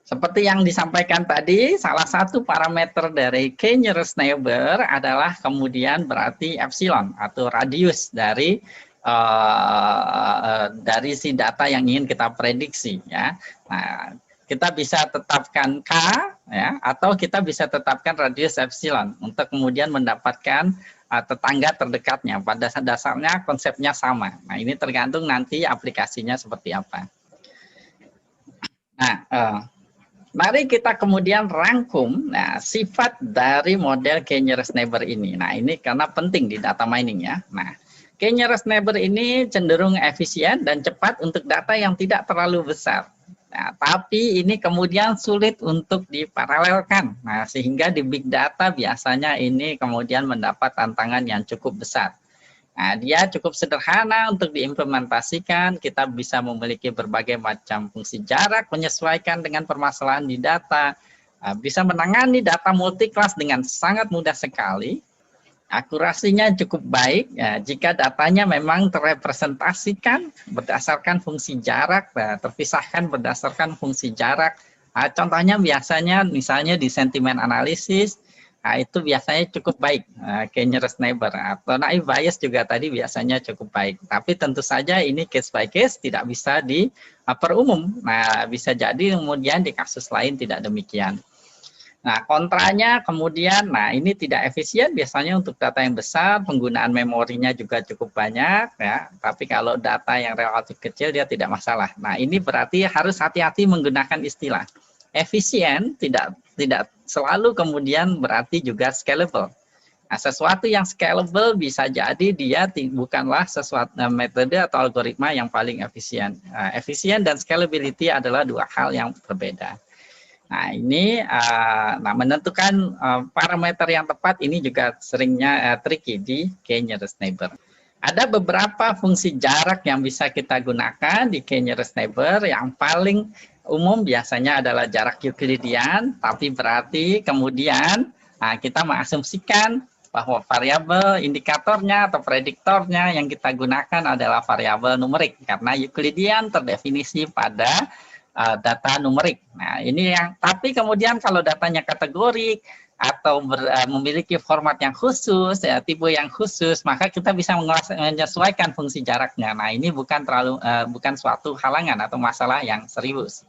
Seperti yang disampaikan tadi, salah satu parameter dari k-nearest neighbor adalah kemudian berarti epsilon atau radius dari si data yang ingin kita prediksi, ya. Nah, kita bisa tetapkan k, ya, atau kita bisa tetapkan radius epsilon untuk kemudian mendapatkan tetangga terdekatnya. Pada dasarnya konsepnya sama. Nah, ini tergantung nanti aplikasinya seperti apa. Nah, mari kita kemudian rangkum sifat dari model k-nearest neighbor ini. Nah, ini karena penting di data mining, ya. Nah, k-nearest neighbor ini cenderung efisien dan cepat untuk data yang tidak terlalu besar. Nah, tapi ini kemudian sulit untuk diparalelkan. Nah, sehingga di big data biasanya ini kemudian mendapat tantangan yang cukup besar. Nah, dia cukup sederhana untuk diimplementasikan. Kita bisa memiliki berbagai macam fungsi jarak, menyesuaikan dengan permasalahan di data, bisa menangani data multi-kelas dengan sangat mudah sekali. Akurasinya cukup baik ya, jika datanya memang terrepresentasikan berdasarkan fungsi jarak, terpisahkan berdasarkan fungsi jarak. Contohnya biasanya misalnya di sentimen analisis, itu biasanya cukup baik k-nearest neighbor, atau naive bias juga tadi biasanya cukup baik. Tapi tentu saja ini case by case, tidak bisa diperumum. Nah, bisa jadi kemudian di kasus lain tidak demikian. Nah, kontranya kemudian, nah ini tidak efisien biasanya untuk data yang besar, penggunaan memorinya juga cukup banyak, ya. Tapi kalau data yang relatif kecil dia tidak masalah. Nah, ini berarti harus hati-hati menggunakan istilah. Efisien tidak selalu kemudian berarti juga scalable. Nah, sesuatu yang scalable bisa jadi dia bukanlah sesuatu metode atau algoritma yang paling efisien. Efisien dan scalability adalah dua hal yang berbeda. Nah, ini menentukan parameter yang tepat ini juga seringnya tricky di k-nearest neighbor. Ada beberapa fungsi jarak yang bisa kita gunakan di k-nearest neighbor. Yang paling umum biasanya adalah jarak Euclidean, tapi berarti kemudian kita mengasumsikan bahwa variabel indikatornya atau prediktornya yang kita gunakan adalah variabel numerik, karena Euclidean terdefinisi pada data numerik. Nah, ini tapi kemudian kalau datanya kategorik atau memiliki format yang khusus, ya, tipe yang khusus, maka kita bisa menyesuaikan fungsi jaraknya. Nah, ini bukan suatu halangan atau masalah yang serius.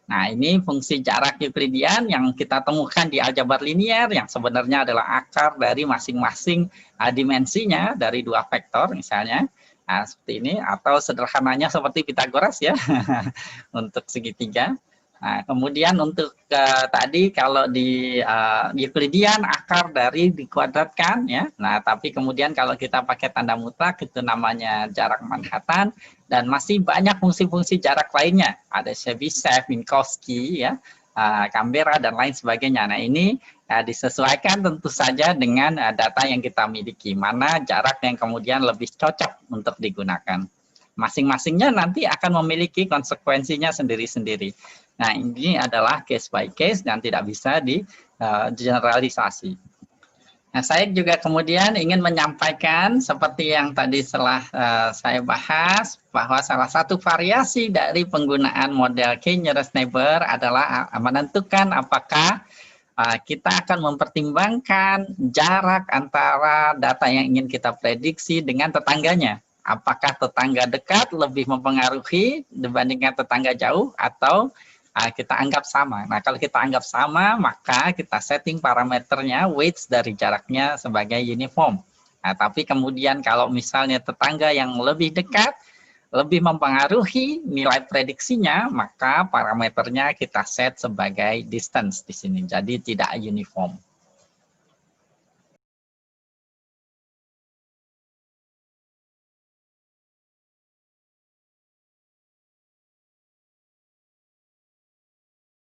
Nah, ini fungsi jarak Euclidean yang kita temukan di aljabar linier yang sebenarnya adalah akar dari masing-masing dimensinya dari dua vektor misalnya. Nah, seperti ini, atau sederhananya seperti Pitagoras, ya, untuk segitiga. Nah, kemudian untuk tadi kalau di Euclidean akar dari dikuadratkan, ya. Nah, tapi kemudian kalau kita pakai tanda mutlak itu namanya jarak Manhattan, dan masih banyak fungsi-fungsi jarak lainnya. Ada Chebyshev, Minkowski, ya, Canberra dan lain sebagainya. Nah, ini disesuaikan tentu saja dengan data yang kita miliki, mana jarak yang kemudian lebih cocok untuk digunakan. Masing-masingnya nanti akan memiliki konsekuensinya sendiri-sendiri. Nah, ini adalah case by case dan tidak bisa di-generalisasi. Nah, saya juga kemudian ingin menyampaikan seperti yang tadi setelah saya bahas, bahwa salah satu variasi dari penggunaan model k-nearest neighbor adalah menentukan apakah kita akan mempertimbangkan jarak antara data yang ingin kita prediksi dengan tetangganya. Apakah tetangga dekat lebih mempengaruhi dibandingkan tetangga jauh, atau kita anggap sama. Nah, kalau kita anggap sama, maka kita setting parameternya, weights dari jaraknya sebagai uniform. Nah, tapi kemudian kalau misalnya tetangga yang lebih dekat, lebih mempengaruhi nilai prediksinya, maka parameternya kita set sebagai distance di sini. Jadi tidak uniform.